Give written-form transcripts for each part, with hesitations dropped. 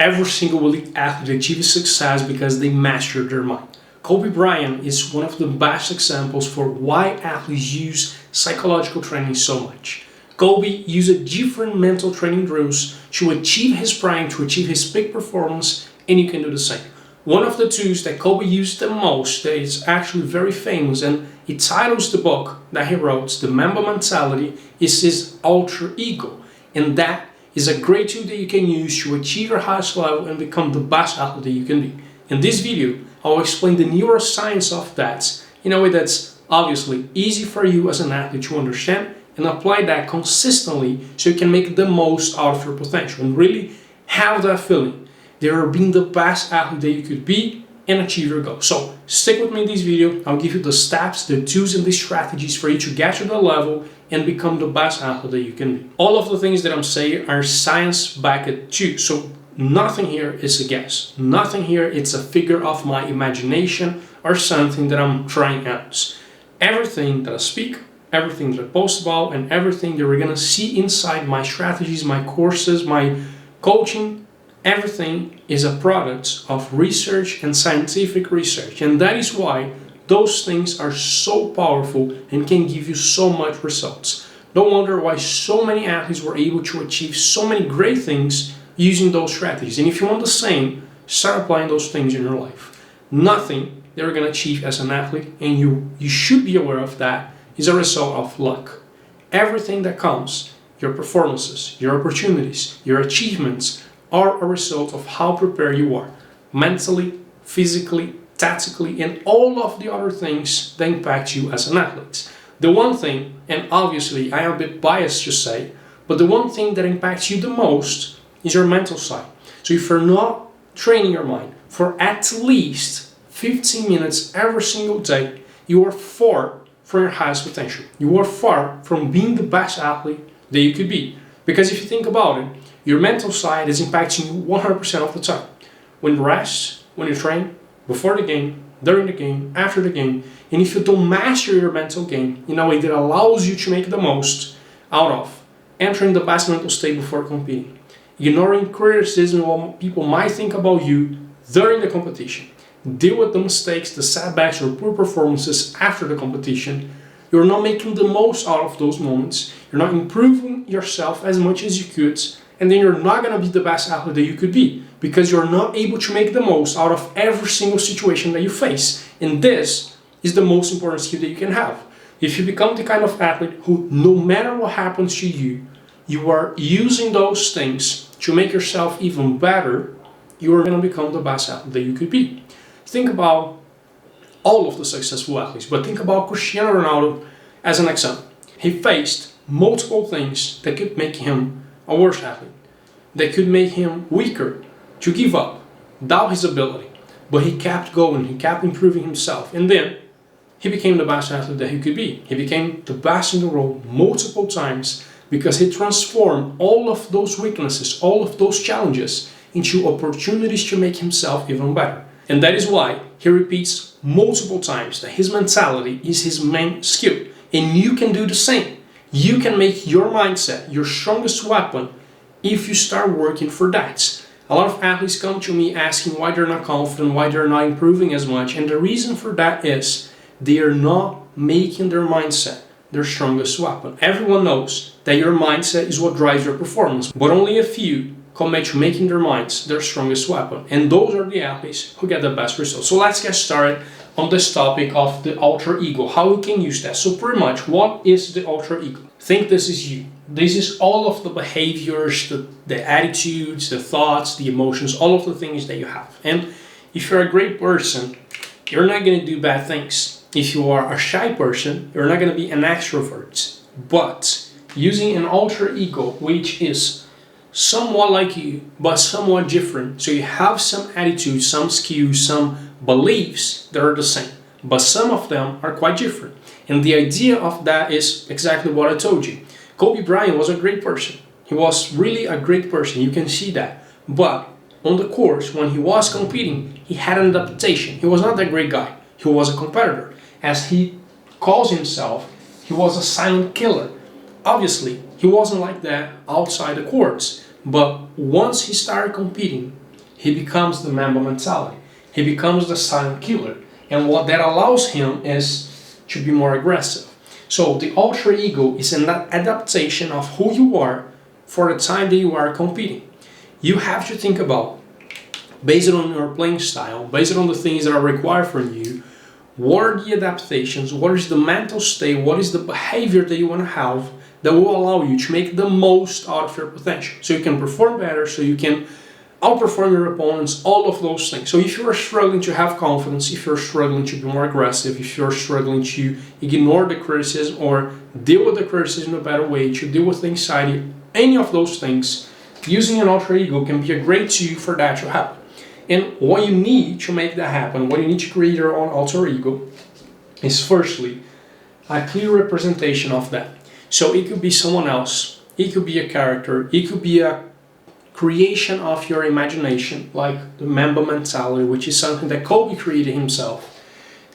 every single elite athlete achieves success because they mastered their mind. Kobe Bryant is one of the best examples for why athletes use psychological training so much. Kobe used different mental training drills to achieve his prime, to achieve his peak performance, and you can do the same. One of the tools that Kobe used the most, that is actually very famous, and it titles the book that he wrote, The Mamba Mentality, is his alter ego. And that is a great tool that you can use to achieve your highest level and become the best athlete that you can be. In this video, I will explain the neuroscience of that in a way that's obviously easy for you as an athlete to understand and apply that consistently so you can make the most out of your potential and really have that feeling that you're being the best athlete that you could be and achieve your goals. So stick with me in this video. I'll give you the steps, the tools, and the strategies for you to get to the level and become the best athlete that you can be. All of the things that I'm saying are science-backed too. So nothing here is a guess. Nothing here is a figure of my imagination or something that I'm trying out. Everything that I speak, everything that I post about, and everything that we're gonna see inside my strategies, my courses, my coaching, everything is a product of research and scientific research. And that is why those things are so powerful and can give you so much results. No wonder why so many athletes were able to achieve so many great things using those strategies. And if you want the same, start applying those things in your life. Nothing that you're going to achieve as an athlete, and you should be aware of that, is a result of luck. Everything that comes, your performances, your opportunities, your achievements, are a result of how prepared you are, mentally, physically, tactically, and all of the other things that impact you as an athlete. The one thing, and obviously I am a bit biased to say, but the one thing that impacts you the most is your mental side. So if you're not training your mind for at least 15 minutes every single day, you are far from your highest potential. You are far from being the best athlete that you could be. Because if you think about it, your mental side is impacting you 100% of the time. When you rest, when you train, before the game, during the game, after the game, and if you don't master your mental game in a way that allows you to make the most out of entering the best mental state before competing, ignoring criticism what people might think about you during the competition, deal with the mistakes, the setbacks, or poor performances after the competition, you're not making the most out of those moments, you're not improving yourself as much as you could, and then you're not going to be the best athlete that you could be because you're not able to make the most out of every single situation that you face. And this is the most important skill that you can have. If you become the kind of athlete who, no matter what happens to you, you are using those things to make yourself even better, you are going to become the best athlete that you could be. Think about all of the successful athletes, but think about Cristiano Ronaldo as an example. He faced multiple things that could make him a worse athlete, that could make him weaker, to give up, doubt his ability. But he kept going, he kept improving himself, and then he became the best athlete that he could be. He became the best in the world multiple times because he transformed all of those weaknesses, all of those challenges into opportunities to make himself even better. And that is why he repeats multiple times that his mentality is his main skill. And you can do the same. You can make your mindset your strongest weapon if you start working for that. A lot of athletes come to me asking why they're not confident, why they're not improving as much. And the reason for that is they are not making their mindset their strongest weapon. Everyone knows that your mindset is what drives your performance, but only a few commit to making their minds their strongest weapon. And those are the athletes who get the best results. So let's get started on this topic of the alter ego, how we can use that. So pretty much, what is the alter ego? Think this is you. This is all of the behaviors, the attitudes, the thoughts, the emotions, all of the things that you have. And if you're a great person, you're not going to do bad things. If you are a shy person, you're not going to be an extrovert. But using an alter ego, which is somewhat like you, but somewhat different. So you have some attitudes, some skills, some beliefs that are the same, but some of them are quite different. And the idea of that is exactly what I told you. Kobe Bryant was a great person. He was really a great person. You can see that. But on the course, when he was competing, he had an adaptation. He was not that great guy. He was a competitor. As he calls himself, he was a silent killer. Obviously, he wasn't like that outside the courts. But once he started competing, he becomes the Mamba mentality. He becomes the silent killer. And what that allows him is to be more aggressive. So the alter ego is an adaptation of who you are for the time that you are competing. You have to think about, based on your playing style, based on the things that are required from you, what are the adaptations, what is the mental state, what is the behavior that you want to have that will allow you to make the most out of your potential. So you can perform better, so you can outperform your opponents, all of those things. So if you're struggling to have confidence, if you're struggling to be more aggressive, if you're struggling to ignore the criticism or deal with the criticism in a better way, to deal with anxiety, any of those things, using an alter ego can be a great tool for that to happen. And what you need to make that happen, what you need to create your own alter ego, is firstly a clear representation of that. So it could be someone else, it could be a character, it could be a creation of your imagination, like the Mamba mentality, which is something that Kobe created himself.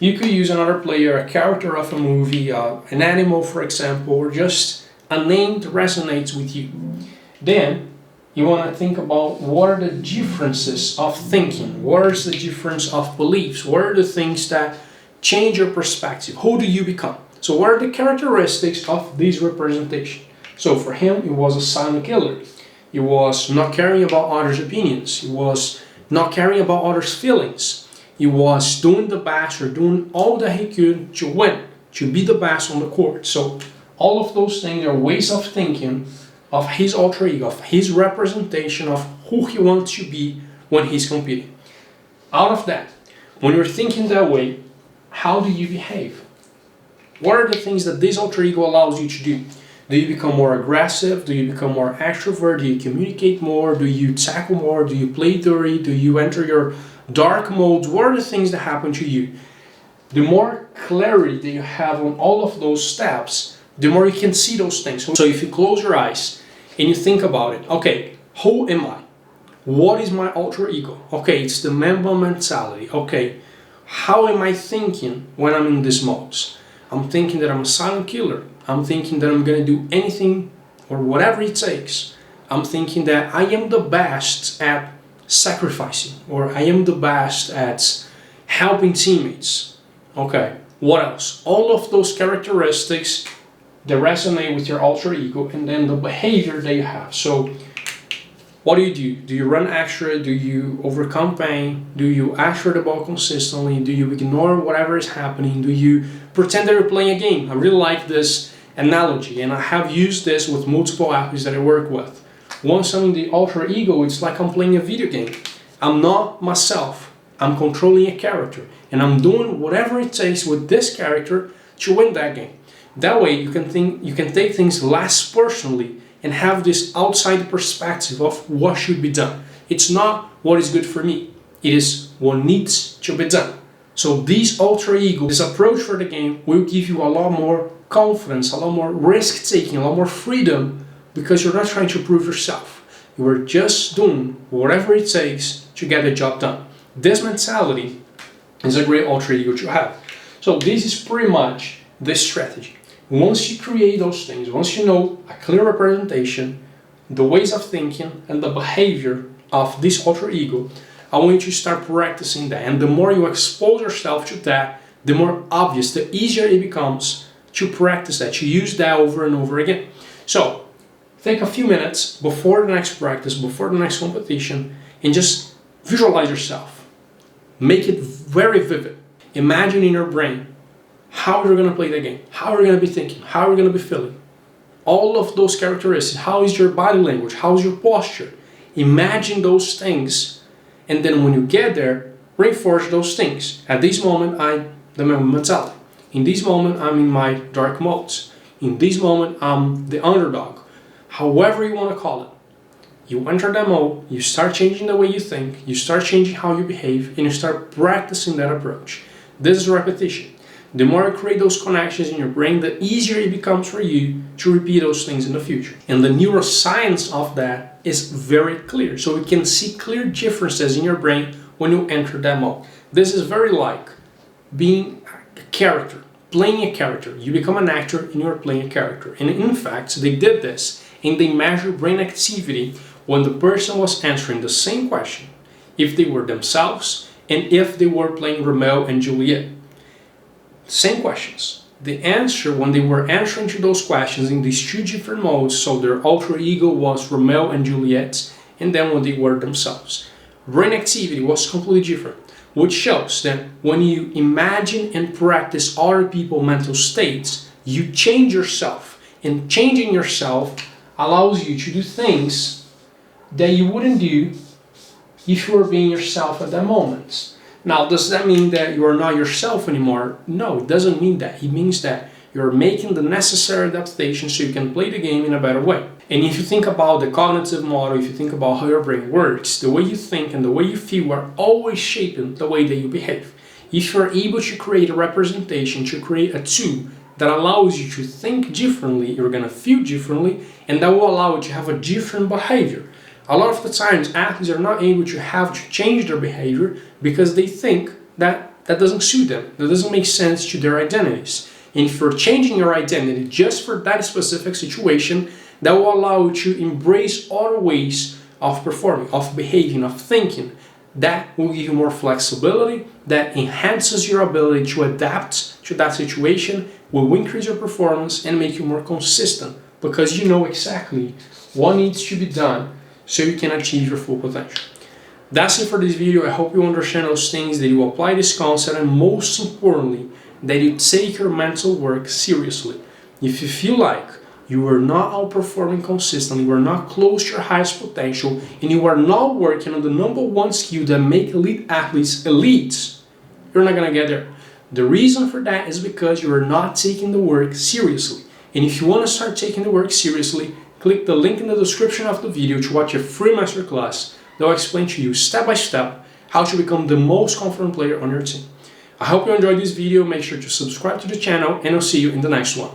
You could use another player, a character of a movie, an animal, for example, or just a name that resonates with you. Then you want to think about what are the differences of thinking, what is the difference of beliefs, what are the things that change your perspective, who do you become? So what are the characteristics of this representation? So for him, it was a silent killer. He was not caring about others' opinions. He was not caring about others' feelings. He was doing the best or doing all that he could to win, to be the best on the court. So all of those things are ways of thinking of his alter ego, of his representation of who he wants to be when he's competing. Out of that, when you're thinking that way, how do you behave? What are the things that this alter ego allows you to do? Do you become more aggressive? Do you become more extrovert? Do you communicate more? Do you tackle more? Do you play dirty? Do you enter your dark modes? What are the things that happen to you? The more clarity that you have on all of those steps, the more you can see those things. So if you close your eyes and you think about it, okay, who am I? What is my alter ego? Okay, it's the Mamba mentality. Okay, how am I thinking when I'm in these modes? I'm thinking that I'm a silent killer. I'm thinking that I'm going to do anything or whatever it takes. I'm thinking that I am the best at sacrificing, or I am the best at helping teammates. Okay, what else? All of those characteristics that resonate with your alter ego, and then the behavior that you have. So what do? Do you run extra? Do you overcome pain? Do you ask for the ball consistently? Do you ignore whatever is happening? Do you pretend that you're playing a game? I really like this analogy, and I have used this with multiple athletes that I work with. Once I'm in the alter ego, it's like I'm playing a video game. I'm not myself. I'm controlling a character, and I'm doing whatever it takes with this character to win that game. That way, you can take things less personally and have this outside perspective of what should be done. It's not what is good for me. It is what needs to be done. So this alter ego, this approach for the game will give you a lot more confidence, a lot more risk-taking, a lot more freedom, because you're not trying to prove yourself. You are just doing whatever it takes to get the job done. This mentality is a great alter ego to have. So this is pretty much the strategy. Once you create those things, once you know a clear representation, the ways of thinking and the behavior of this alter ego, I want you to start practicing that. And the more you expose yourself to that, the more obvious, the easier it becomes to practice that, to use that over and over again. So take a few minutes before the next practice, before the next competition, and just visualize yourself. Make it very vivid. Imagine in your brain how you're going to play the game, how you're going to be thinking, how you're going to be feeling. All of those characteristics. How is your body language? How is your posture? Imagine those things, and then when you get there, reinforce those things. At this moment, I'm the Mamba mentality. In this moment, I'm in my dark modes. In this moment, I'm the underdog. However you want to call it. You enter that mode, you start changing the way you think, you start changing how you behave, and you start practicing that approach. This is repetition. The more you create those connections in your brain, the easier it becomes for you to repeat those things in the future. And the neuroscience of that is very clear. So you can see clear differences in your brain when you enter that mode. This is very like being a character, playing a character. You become an actor and you're playing a character. And in fact, they did this and they measured brain activity when the person was answering the same question if they were themselves, and if they were playing Romeo and Juliet. Same questions. The answer, when they were answering to those questions in these two different modes, so their alter ego was Romeo and Juliet, and then when they were themselves. Brain activity was completely different, which shows that when you imagine and practice other people's mental states, you change yourself, and changing yourself allows you to do things that you wouldn't do if you were being yourself at that moment. Now, does that mean that you are not yourself anymore? No, it doesn't mean that. It means that you're making the necessary adaptations so you can play the game in a better way. And if you think about the cognitive model, if you think about how your brain works, the way you think and the way you feel are always shaping the way that you behave. If you're able to create a representation, to create a tool that allows you to think differently, you're going to feel differently, and that will allow you to have a different behavior. A lot of the times, athletes are not able to have to change their behavior because they think that that doesn't suit them, that doesn't make sense to their identities. And if you're changing your identity just for that specific situation, that will allow you to embrace other ways of performing, of behaving, of thinking. That will give you more flexibility, that enhances your ability to adapt to that situation, will increase your performance and make you more consistent because you know exactly what needs to be done so you can achieve your full potential. That's it for this video. I hope you understand those things, that you apply this concept, and most importantly, that you take your mental work seriously. If you feel like you are not outperforming consistently, you are not close to your highest potential, and you are not working on the number one skill that make elite athletes elites, you're not gonna get there. The reason for that is because you are not taking the work seriously. And if you want to start taking the work seriously, click the link in the description of the video to watch a free masterclass that will explain to you step by step how to become the most confident player on your team. I hope you enjoyed this video. Make sure to subscribe to the channel, and I'll see you in the next one.